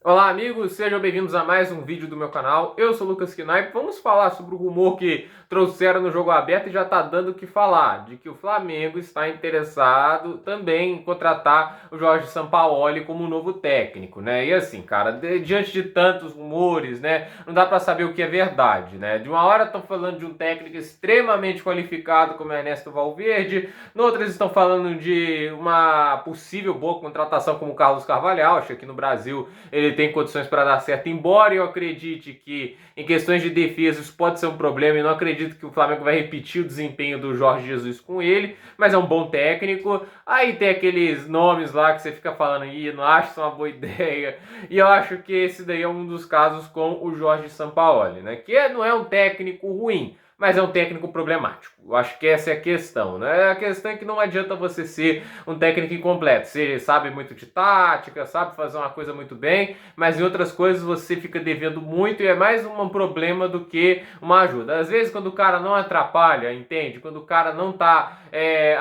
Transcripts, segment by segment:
Olá amigos, sejam bem-vindos a mais um vídeo do meu canal. Eu sou o Lucas Knaip. Vamos falar sobre o rumor que trouxeram no Jogo Aberto e já está dando o que falar, de que o Flamengo está interessado também em contratar o Jorge Sampaoli como novo técnico, né? E assim, cara, diante de tantos rumores, né, não dá para saber o que é verdade, né? De uma hora estão falando de um técnico extremamente qualificado como Ernesto Valverde, noutras estão falando de uma possível boa contratação como o Carlos Carvalhal. Acho que aqui no Brasil ele tem condições para dar certo, embora eu acredite que em questões de defesa isso pode ser um problema, e não acredito que o Flamengo vai repetir o desempenho do Jorge Jesus com ele, mas é um bom técnico. Aí tem aqueles nomes lá que você fica falando, não acho isso uma boa ideia, e eu acho que esse daí é um dos casos com o Jorge Sampaoli, né? Que não é um técnico ruim, mas é um técnico problemático. Eu acho que essa é a questão, né? A questão é que não adianta você ser um técnico incompleto. Você sabe muito de tática, sabe fazer uma coisa muito bem, mas em outras coisas você fica devendo muito e é mais um problema do que uma ajuda. Às vezes, quando o cara não atrapalha, entende? Quando o cara não tá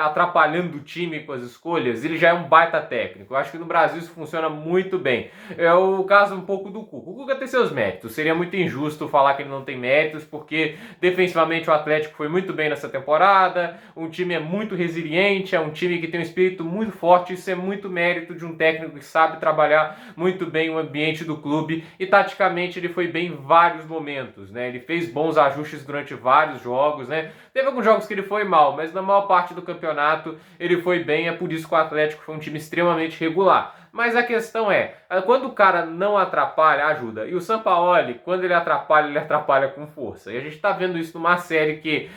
atrapalhando o time com as escolhas, ele já é um baita técnico. Eu acho que no Brasil isso funciona muito bem. É o caso um pouco do Cuca. O Cuca tem seus méritos. Seria muito injusto falar que ele não tem méritos, porque defensivamente o Atlético foi muito bem nessa temporada, um time é muito resiliente, é um time que tem um espírito muito forte. Isso é muito mérito de um técnico que sabe trabalhar muito bem o ambiente do clube, e taticamente ele foi bem em vários momentos, né? Ele fez bons ajustes durante vários jogos, né? Teve alguns jogos que ele foi mal, mas na maior parte do campeonato ele foi bem. É por isso que o Atlético foi um time extremamente regular. Mas a questão é, quando o cara não atrapalha, ajuda. E o Sampaoli, quando ele atrapalha com força. E a gente tá vendo isso numa série que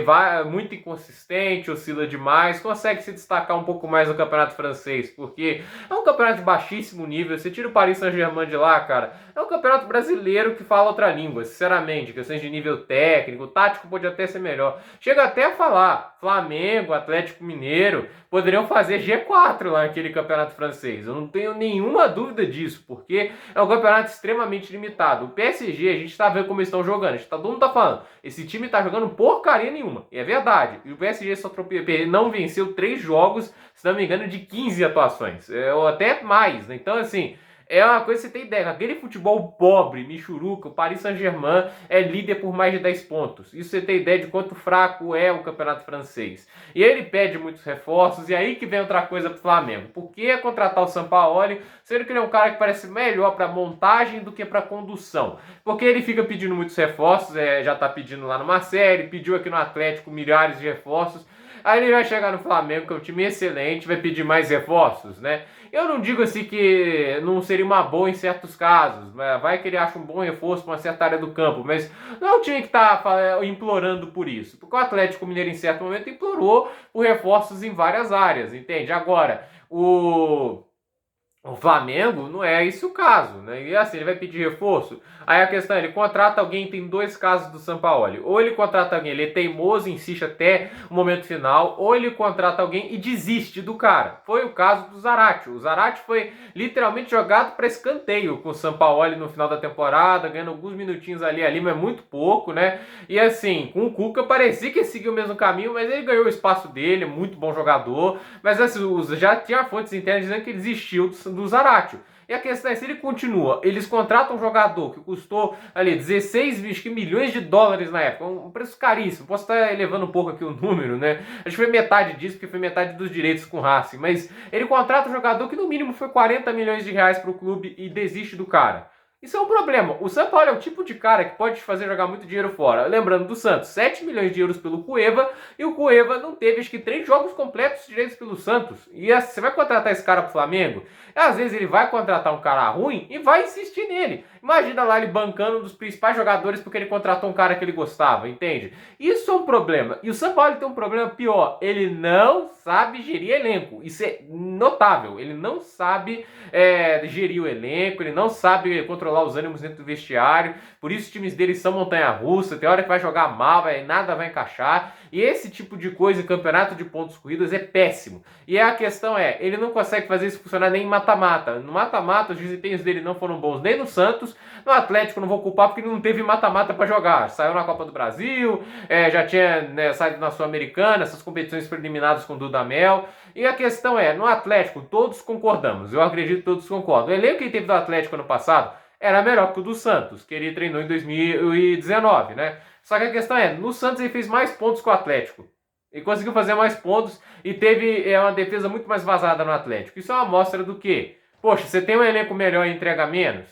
vai muito inconsistente, oscila demais, consegue se destacar um pouco mais no campeonato francês, porque é um campeonato de baixíssimo nível. Você tira o Paris Saint-Germain de lá, cara, é um campeonato brasileiro que fala outra língua, sinceramente. Questões de nível técnico, tático pode até ser melhor. Chega até a falar, Flamengo, Atlético Mineiro poderiam fazer G4 lá naquele campeonato francês. Eu não tenho nenhuma dúvida disso, porque é um campeonato extremamente limitado. O PSG, a gente tá vendo como eles estão jogando, todo mundo tá falando, esse time tá jogando porcaria nenhuma, e é verdade. E o PSG não venceu 3 jogos, se não me engano, de 15 atuações, ou até mais, né? Então, assim, é uma coisa que você tem ideia. Aquele futebol pobre, michuruca, o Paris Saint-Germain é líder por mais de 10 pontos. Isso você tem ideia de quanto fraco é o campeonato francês. E ele pede muitos reforços, e aí que vem outra coisa pro Flamengo. Por que contratar o Sampaoli, sendo que ele é um cara que parece melhor para montagem do que para condução? Porque ele fica pedindo muitos reforços, já tá pedindo lá numa série, pediu aqui no Atlético milhares de reforços. Aí ele vai chegar no Flamengo, que é um time excelente, vai pedir mais reforços, né? Eu não digo assim que não seria uma boa em certos casos, vai que ele acha um bom reforço para uma certa área do campo, mas não é um time que está implorando por isso, porque o Atlético Mineiro em certo momento implorou por reforços em várias áreas, entende? Agora, o Flamengo não é esse o caso, né? E assim, ele vai pedir reforço. Aí a questão é, ele contrata alguém, tem 2 casos do Sampaoli. Ou ele contrata alguém, ele é teimoso, insiste até o momento final, ou ele contrata alguém e desiste do cara. Foi o caso do Zarate. O Zarate foi literalmente jogado para escanteio com o Sampaoli no final da temporada, ganhando alguns minutinhos ali, mas muito pouco, né? E assim, com o Cuca parecia que seguiu o mesmo caminho, mas ele ganhou o espaço dele, muito bom jogador. Mas assim, já tinha fontes internas dizendo que ele desistiu do Zaratio. E a questão é, se ele continua, eles contratam um jogador que custou ali 16 milhões de dólares na época, um preço caríssimo. Posso estar elevando um pouco aqui o número, né? Acho que foi metade disso, porque foi metade dos direitos com o Racing. Mas ele contrata um jogador que no mínimo foi 40 milhões de reais para o clube e desiste do cara. Isso é um problema. O São Paulo é o tipo de cara que pode te fazer jogar muito dinheiro fora. Lembrando do Santos, 7 milhões de euros pelo Cueva, e o Cueva não teve, acho que 3 jogos completos direitos pelo Santos. E você vai contratar esse cara pro Flamengo? Às vezes ele vai contratar um cara ruim e vai insistir nele. Imagina lá ele bancando um dos principais jogadores porque ele contratou um cara que ele gostava, entende? Isso é um problema. E o São Paulo tem um problema pior. Ele não sabe gerir elenco. Isso é notável. Ele não sabe gerir o elenco, ele não sabe controlar controlar os ânimos dentro do vestiário, por isso os times deles são montanha-russa, tem hora que vai jogar mal, nada vai encaixar, e esse tipo de coisa em campeonato de pontos corridos é péssimo. E a questão é, ele não consegue fazer isso funcionar nem em mata-mata. No mata-mata, os desempenhos dele não foram bons nem no Santos, no Atlético não vou culpar porque ele não teve mata-mata para jogar. Saiu na Copa do Brasil, já tinha, né, saído na Sul-Americana, essas competições preliminares com o Dudamel. E a questão é, no Atlético todos concordamos, eu acredito que todos concordam. O elenco que ele teve do Atlético ano passado era melhor que o do Santos, que ele treinou em 2019, né? Só que a questão é, no Santos ele fez mais pontos que o Atlético. Ele conseguiu fazer mais pontos e teve uma defesa muito mais vazada no Atlético. Isso é uma amostra do quê? Poxa, você tem um elenco melhor e entrega menos?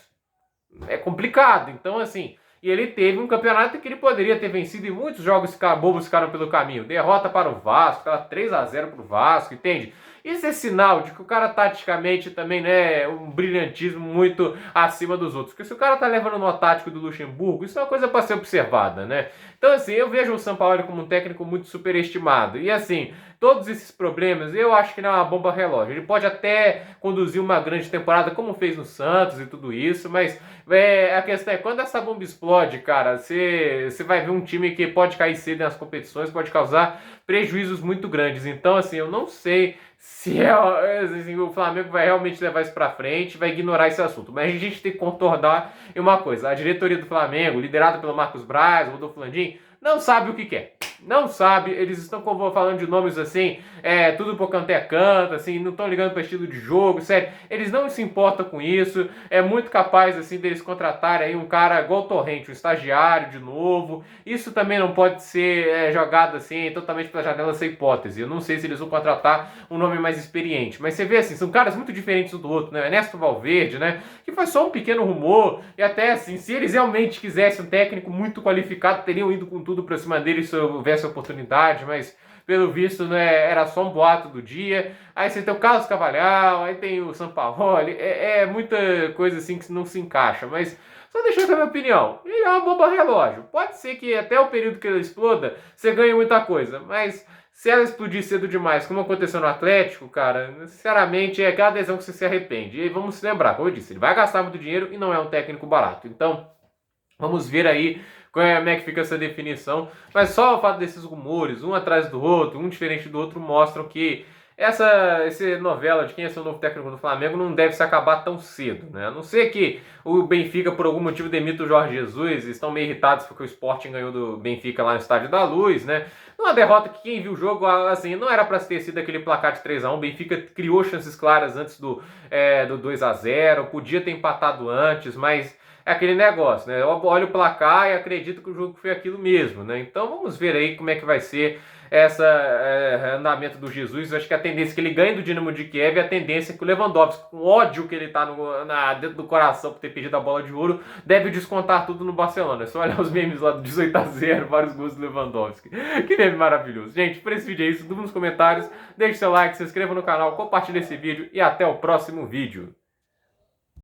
É complicado. Então, assim, e ele teve um campeonato que ele poderia ter vencido e muitos jogos bobos ficaram pelo caminho. Derrota para o Vasco, aquela 3-0 para o Vasco, entende? Isso é sinal de que o cara taticamente também não é um brilhantismo muito acima dos outros. Porque se o cara tá levando no tático do Luxemburgo, isso é uma coisa para ser observada, né? Então, assim, eu vejo o Sampaoli como um técnico muito superestimado. E, assim, todos esses problemas, eu acho que não é uma bomba relógio. Ele pode até conduzir uma grande temporada, como fez no Santos e tudo isso, mas a questão é, quando essa bomba explode, cara, você vai ver um time que pode cair cedo nas competições, pode causar prejuízos muito grandes. Então, assim, eu não sei se assim, o Flamengo vai realmente levar isso pra frente, vai ignorar esse assunto. Mas a gente tem que contornar uma coisa. A diretoria do Flamengo, liderada pelo Marcos Braz, Rodolfo Landim, não sabe o que quer. Não sabe, eles estão falando de nomes assim, tudo por canto é canto, assim, não estão ligando para estilo de jogo, sério, eles não se importam com isso, é muito capaz, assim, deles contratarem aí um cara igual o Torrente, um estagiário de novo, isso também não pode ser jogado assim, totalmente pela janela sem hipótese, eu não sei se eles vão contratar um nome mais experiente, mas você vê assim, são caras muito diferentes um do outro, né, Ernesto Valverde, né, que foi só um pequeno rumor, e até assim, se eles realmente quisessem um técnico muito qualificado, teriam ido com tudo pra cima dele se houvesse oportunidade, mas pelo visto, né, era só um boato do dia. Aí você tem o Carlos Carvalhal, aí tem o Sampaoli, é muita coisa assim que não se encaixa, mas só deixando a minha opinião, ele é uma bomba relógio. Pode ser que até o período que ela exploda, você ganhe muita coisa, mas se ela explodir cedo demais, como aconteceu no Atlético, cara, sinceramente é aquela decisão que você se arrepende. E vamos se lembrar, como eu disse, ele vai gastar muito dinheiro e não é um técnico barato. Então, vamos ver aí como é que fica essa definição. Mas só o fato desses rumores, um atrás do outro, um diferente do outro, mostram que essa novela de quem é ser o novo técnico do Flamengo não deve se acabar tão cedo, né? A não ser que o Benfica, por algum motivo, demita o Jorge Jesus, estão meio irritados porque o Sporting ganhou do Benfica lá no Estádio da Luz, né? Uma derrota que quem viu o jogo, assim, não era para ter sido aquele placar de 3-1, o Benfica criou chances claras antes do 2-0, podia ter empatado antes, mas é aquele negócio, né? Eu olho o placar e acredito que o jogo foi aquilo mesmo, né? Então vamos ver aí como é que vai ser esse andamento do Jesus. Eu acho que a tendência é que ele ganhe do Dinamo de Kiev e a tendência é que o Lewandowski, com ódio que ele tá dentro do coração por ter pedido a bola de ouro, deve descontar tudo no Barcelona. É só olhar os memes lá do 18-0, vários gols do Lewandowski. Que meme maravilhoso. Gente, por esse vídeo é isso. Dúvida nos comentários, deixe seu like, se inscreva no canal, compartilhe esse vídeo e até o próximo vídeo.